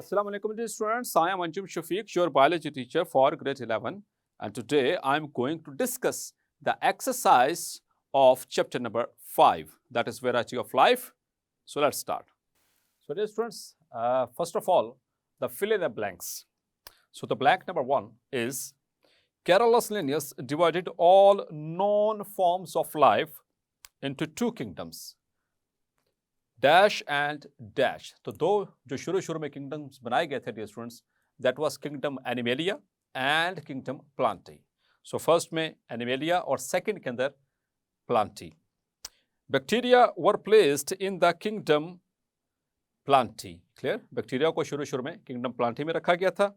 Assalamu alaikum dear students. I am Anjum Shafiq, your biology teacher for grade 11, and today I am going to discuss the exercise of chapter number 5, that is variety of life. So let's start. So dear students, first of all, the fill in the blanks. So the blank number 1 is Carolus Linnaeus divided all known forms of life into two kingdoms, dash and dash. तो दो जो शुरू में kingdoms बनाए गए थे dear students, that was kingdom Animalia and kingdom Plantae. So first में Animalia और सेकंड के अंदर Plantae. Bacteria were placed in the kingdom Plantae. Clear? Bacteria को शुरू में किंगडम प्लांटी में रखा गया था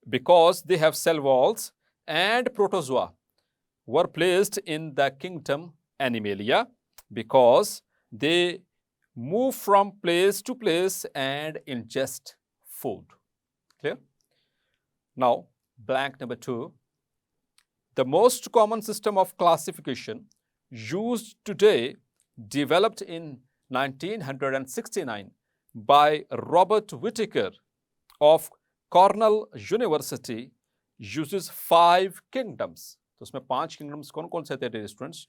because they have cell walls, and protozoa were placed in the kingdom Animalia because they move from place to place and ingest food. Clear? Now, blank number 2. The most common system of classification used today developed in 1969 by Robert Whittaker of Cornell University uses 5 kingdoms. तो उसमें 5 kingdoms कौन से थे students?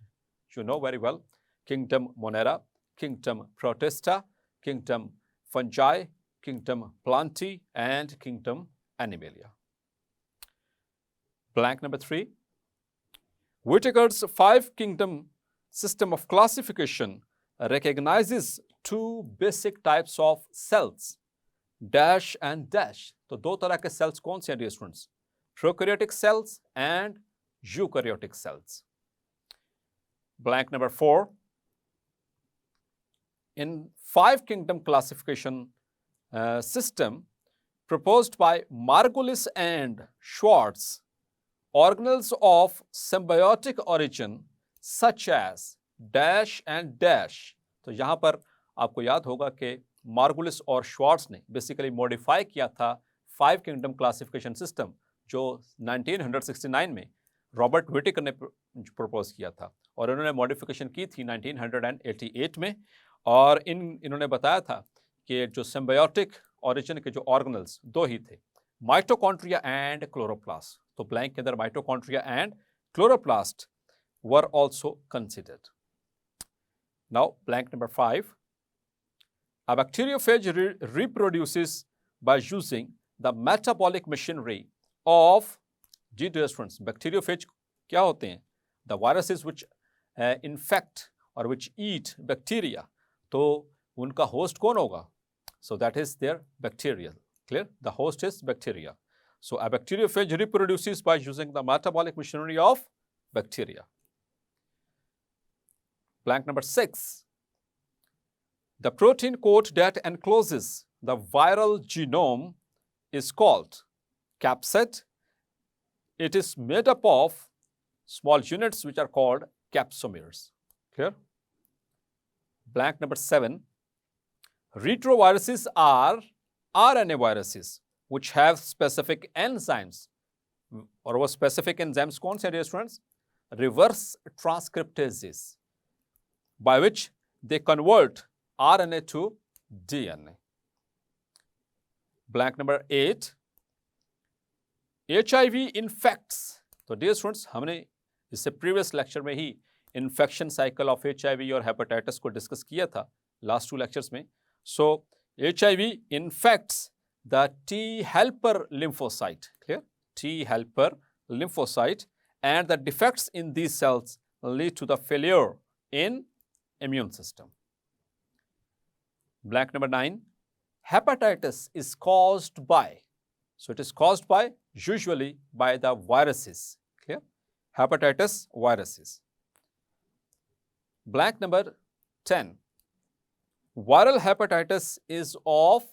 You know very well. Kingdom Monera, Kingdom Protista, Kingdom Fungi, Kingdom Plantae, and Kingdom Animalia. Blank number 3. Whittaker's 5-kingdom system of classification recognizes 2 basic types of cells, dash and dash. तो दो तरह के cells कौन से हैं dear students? Prokaryotic cells and eukaryotic cells. Blank number 4. In 5-kingdom classification system proposed by Margulis and Schwartz, organelles of symbiotic origin such as dash and dash. तो यहाँ पर आपको याद होगा कि मार्गुलिस और श्वार्ट्स ने बेसिकली मॉडिफाई किया था 5-kingdom क्लासिफिकेशन सिस्टम जो 1969 में रॉबर्ट व्हिटेकर ने प्रपोज किया था, और इन्होंने मॉडिफिकेशन की थी 1988 में. और इन्होंने बताया था कि जो सिम्बायोटिक ओरिजिन के जो ऑर्गेनल्स दो ही थे, माइटोकॉन्ड्रिया एंड क्लोरोप्लास्ट. तो ब्लैंक के अंदर mitochondria and chloroplast were also considered. Now blank number 5. A bacteriophage reproduces by using the metabolic machinery of dear students. Bacteriophage क्या होते हैं? The viruses which infect or which eat bacteria. तो उनका host कौन होगा? So that is their bacterial. Clear? The host is bacteria. So a bacteriophage reproduces by using the metabolic machinery of bacteria. Blank number 6. The protein coat that encloses the viral genome is called capsid. It is made up of small units which are called capsomeres. Clear? Blank number 7. Retroviruses are RNA viruses which have specific enzymes. और वो specific enzymes कौन से हैं students? Reverse transcriptases, by which they convert RNA to DNA. Blank number 8. HIV infects. तो dear students, हमने इससे previous lecture में ही infection cycle of HIV और हेपेटाइटिस को डिस्कस किया था लास्ट 2 लेक्चर्स में. सो HIV infects the T helper lymphocyte. Clear? T helper lymphocyte, and the defects in these cells lead to the failure in immune system. Blank number 9. Hepatitis is caused by, so it is caused by usually by the viruses. Clear? Hepatitis viruses. Blank number 10. Viral hepatitis is of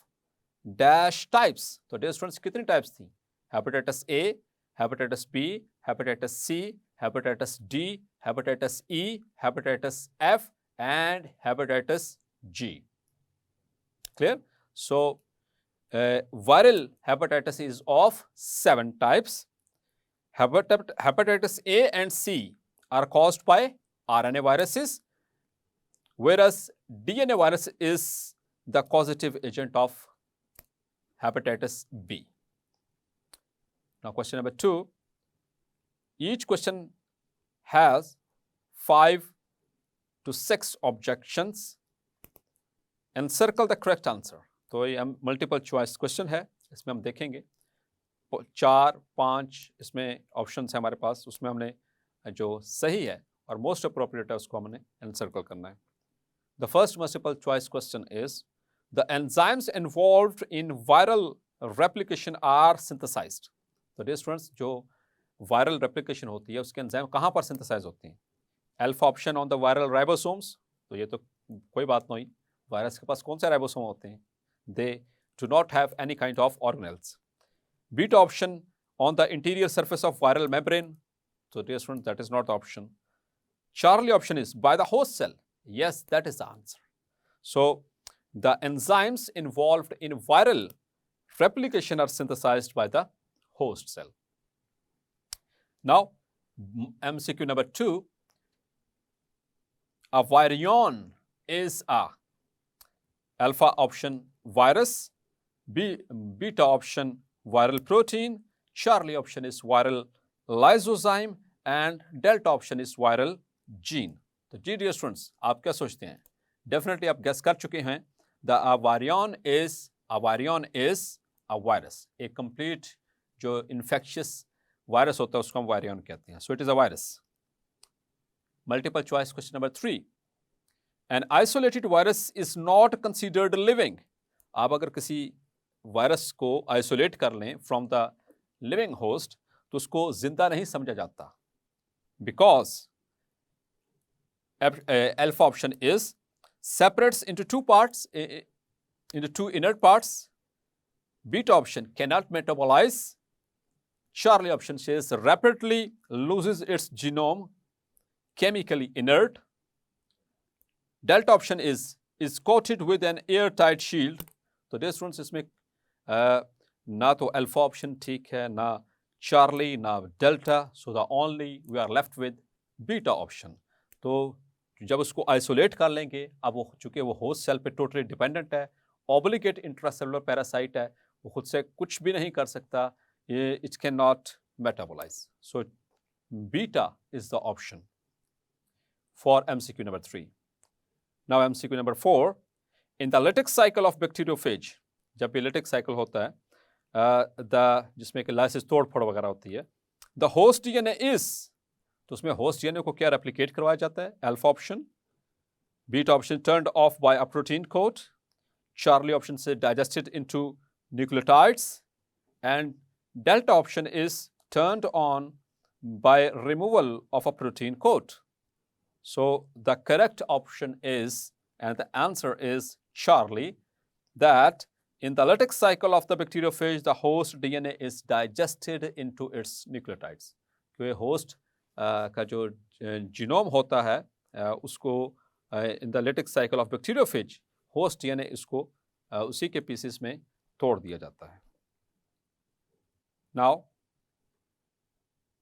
dash types. तो dear students कितनी types थी? Hepatitis A, hepatitis B, hepatitis C, hepatitis D, hepatitis E, hepatitis F, and hepatitis G. Clear? So viral hepatitis is of 7 types. Hepatitis A and C are caused by RNA viruses, whereas DNA virus is the causative agent of hepatitis B. Now question number 2. Each question has 5 to 6 objections. Encircle the correct answer. तो ये हम multiple choice question है, इसमें हम देखेंगे 4-5 इसमें options है हमारे पास, उसमें हमने जो सही है और मोस्ट अप्रोप्रिएट है उसको हमने एनसर्कल करना है. The first multiple choice question is the enzymes involved in viral replication are synthesized. तो डियर स्टूडेंट्स, जो वायरल रेप्लिकेशन होती है उसके एंजाइम कहाँ पर सिंथेसाइज होती हैं? Alpha option on the viral ribosomes. तो ये तो कोई बात नहीं, वायरस के पास कौन से राइबोसोम होते हैं? They do not have any kind of organelles. Beta option on the interior surface of viral membrane. So dear students, that is not the option. Charlie option is by the host cell. Yes, that is the answer. So the enzymes involved in viral replication are synthesized by the host cell. Now, MCQ number 2. A virion is a alpha option virus, beta option viral protein, Charlie option is viral lysozyme and delta option is viral gene. तो जी dear students, आप क्या सोचते हैं? Definitely आप guess कर चुके हैं. The virion is a virus. एक कंप्लीट जो इन्फेक्शियस वायरस होता है उसको हम वायरियन कहते हैं. So it is a virus. Multiple choice question number 3. An isolated virus is not considered living. आप अगर किसी वायरस को आइसोलेट कर लें फ्रॉम द लिविंग होस्ट तो उसको जिंदा नहीं समझा जाता. Because alpha option is separates into 2 parts, into 2 inert parts. Beta option cannot metabolize. Charlie option says rapidly loses its genome, chemically inert. Delta option is coated with an airtight shield. तो dear students, इसमें ना तो alpha option ठीक है, ना Charlie, ना delta. So the only we are left with beta option. तो जब उसको आइसोलेट कर लेंगे, अब वो चूंकि वो होस्ट सेल पे टोटली डिपेंडेंट है, ऑब्लिगेट इंट्रासेलुलर पैरासाइट है, वो खुद से कुछ भी नहीं कर सकता, it can not metabolise. So beta is the option for MCQ number 3. Now MCQ number 4. In the lytic cycle of bacteriophage, जब भी लेटिक साइकिल होता है जिसमें कि लाइसिस तोड़ फोड़ वगैरह होती है, द होस्ट DNA इज, तो उसमें होस्ट DNA को क्या रेप्लिकेट करवाया जाता है? Alpha option. Beta option turned off by a protein coat. Charlie option से digested into nucleotides. And delta option is turned on by removal of a protein coat. So the correct option is, and the answer is Charlie, that in the latex cycle of the bacteriophage, the host DNA is digested into its nucleotides. क्योंकि host का जो genome होता है उसको in the latex cycle of bacteriophage, host DNA इसको उसी के pieces में तोड़ दिया जाता है. Now,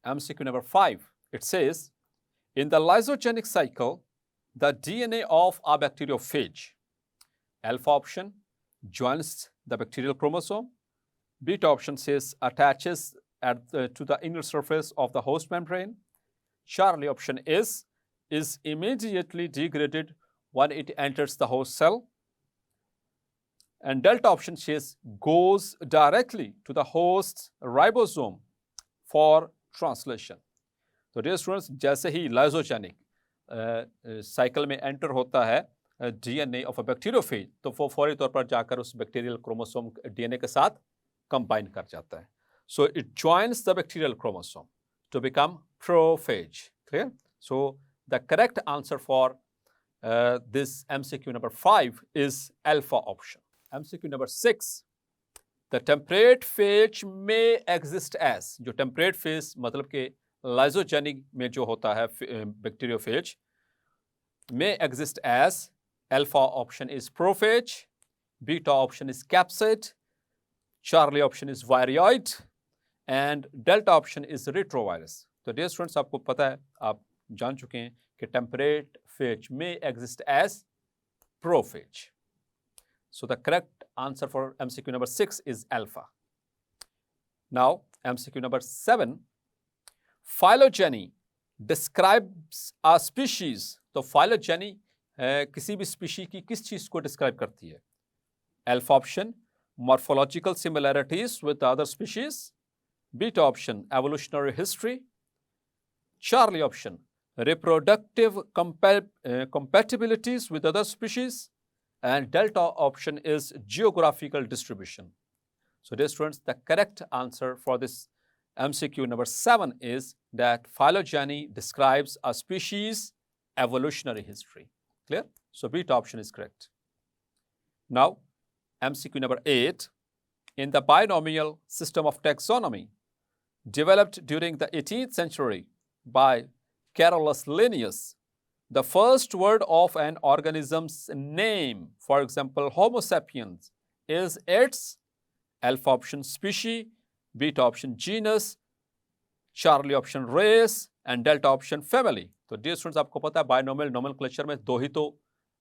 MCQ number 5, it says, in the lysogenic cycle, the DNA of a bacteriophage, alpha option joins the bacterial chromosome. Beta option says attaches to the inner surface of the host membrane. Charlie option is immediately degraded when it enters the host cell. And delta option says goes directly to the host ribosome for translation. So dear students, जैसे ही lysogenic cycle में enter होता है DNA of a bacteriophage, तो वो फौरी तौर पर जाकर उस बैक्टीरियल क्रोमोसोम DNA के साथ कंबाइन कर जाता है. So it joins the bacterial chromosome to become prophage. Clear? So the correct answer for this MCQ number 5 is alpha option. MCQ number 6. The temperate phage may exist as, जो temperate phase मतलब के lysogenic में जो होता है bacteriophage, may exist as alpha option is prophage, beta option is capsid, Charlie option is virioid, and delta option is retrovirus. तो dear students, आपको पता है, आप जान चुके हैं कि temperate phage may exist as prophage. So the correct answer for MCQ number 6 is alpha. Now, MCQ number 7, phylogeny describes a species. तो phylogeny किसी भी स्पीशी की किस चीज को डिस्क्राइब करती है? Alpha option, morphological similarities with other species. Beta option, evolutionary history. Charlie option, reproductive compatibilities with other species. And delta option is geographical distribution. So dear students, the correct answer for this MCQ number 7 is that phylogeny describes a species' evolutionary history. Clear? So beta option is correct. Now, MCQ number 8, in the binomial system of taxonomy developed during the 18th century by Carolus Linnaeus, the first word of an organism's name, for example, Homo sapiens, is its alpha option species, beta option genus, Charlie option race, and delta option family. तो dear students, आपको पता है binomial nomenclature में दो ही तो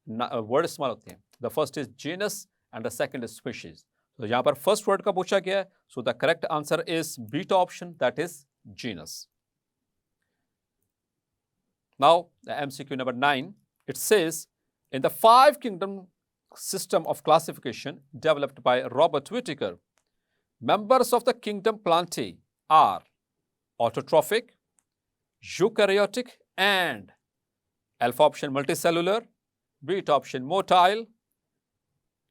word इस्तेमाल होते हैं. The first is genus and the second is species. तो यहाँ पर first word का पूछा गया है. So the correct answer is beta option, that is genus. Now the MCQ number 9, it says, in the 5 kingdom system of classification developed by Robert Whittaker, members of the kingdom Plantae are autotrophic, eukaryotic, and alpha option multicellular, beta option motile,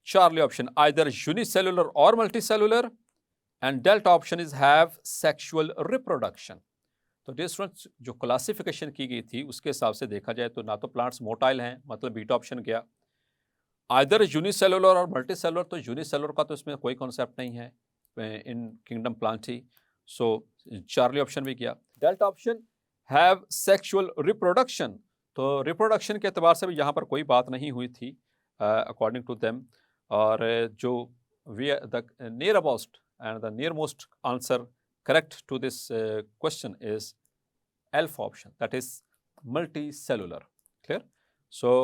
Charlie option either unicellular or multicellular, and delta option is have sexual reproduction. तो dear students, जो classification की गई थी उसके हिसाब से देखा जाए तो ना तो प्लांट्स मोटाइल हैं, मतलब बीटा ऑप्शन गया, आइदर यूनिसेलुलर और मल्टीसेलुलर, तो यूनिसेलुलर का तो इसमें कोई कॉन्सेप्ट नहीं है इन किंगडम प्लांटी, सो चार्ली ऑप्शन भी गया. Delta option have sexual reproduction, तो रिप्रोडक्शन के एतबार से भी यहाँ पर कोई बात नहीं हुई थी अकॉर्डिंग टू देम. और जो we the near about and the near most answer correct to this question is alpha option, that is multicellular. Clear? So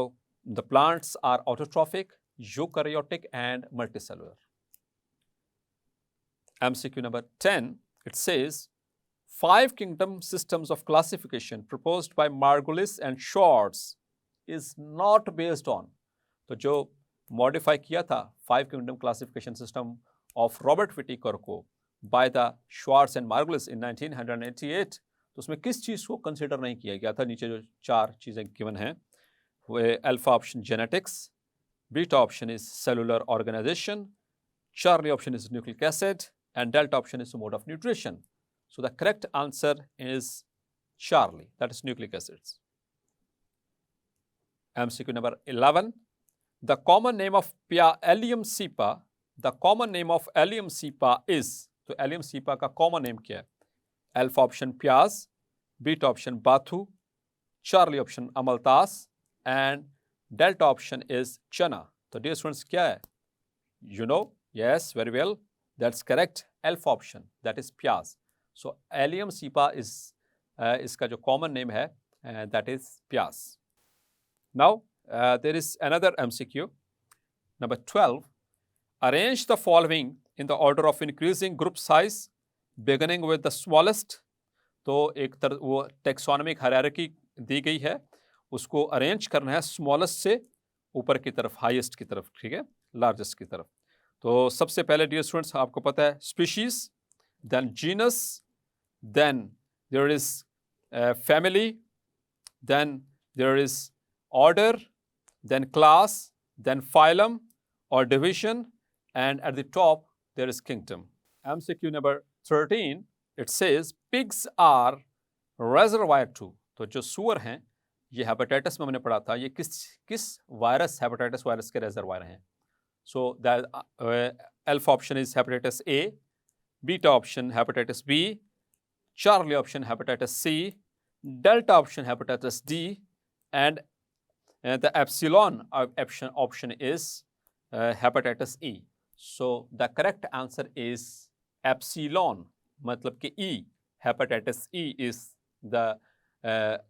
the plants are autotrophic, eukaryotic, and multicellular. MCQ number 10, it says 5 kingdom systems of classification proposed by Margulis and Schwartz is not based on. तो जो modify किया था 5 kingdom classification system of Robert Whittaker को by the Schwartz and Margulis in 1988, तो उसमें किस चीज़ को consider नहीं किया गया था? नीचे जो 4 चीज़ें गिवन हैं, वो alpha option genetics, beta option is cellular organisation, Charlie option is nucleic acid, and delta option is mode of nutrition. So the correct answer is Charlie, that is nucleic acids. MCQ number 11, the common name of Allium cepa, the common name of Allium cepa is, तो Allium cepa का common name क्या है? Alpha option प्याज, beta option बाथू, Charlie option अमलतास, and delta option is चना. तो dear students क्या है? You know, yes, very well, that's correct, alpha option, that is प्याज. सो एलियम सीपा इज इसका जो कॉमन नेम है दैट इज प्याज. Now there is another MCQ number 12, arrange the following in the order of increasing group size beginning with the smallest. तो एक तरह वो taxonomic hierarchy दी गई है, उसको अरेंज करना है स्मॉलेस्ट से ऊपर की तरफ, हाईएस्ट की तरफ, ठीक है, लार्जेस्ट की तरफ. तो सबसे पहले डियर स्टूडेंट्स आपको पता है species, then genus, then there is family, then there is order, then class, then phylum और division, and at the top there is kingdom. MCQ number 13, it says pigs are reservoir to. तो जो सुअर हैं ये hepatitis में हमने पढ़ा था, ये किस वायरस, हेपेटाइटिस वायरस के रेजरवायर हैं? So that alpha option is hepatitis A, beta option hepatitis B, Charlie option hepatitis C, delta option hepatitis D, and the epsilon option is hepatitis E. So the correct answer is epsilon, मतलब कि E, hepatitis E is the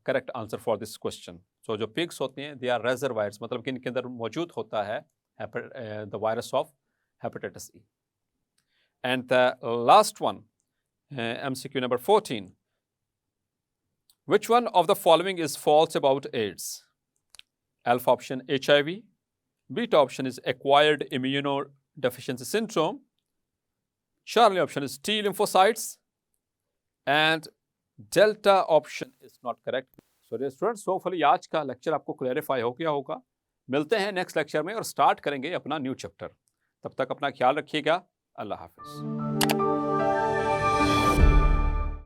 correct answer for this question. So जो pigs होते हैं they are reservoirs, मतलब कि इनके अंदर मौजूद होता है the virus of hepatitis E. And the last one, MCQ number 14. Which one of the following is false about AIDS? Alpha option HIV, beta option is acquired immunodeficiency syndrome, Charlie option is T lymphocytes, and delta option is not correct. So dear students, hopefully आज का lecture आपको clarify हो गया होगा. मिलते हैं next lecture में और स्टार्ट करेंगे अपना न्यू चैप्टर. तब तक अपना ख्याल रखिएगा. अल्लाह हाफिज.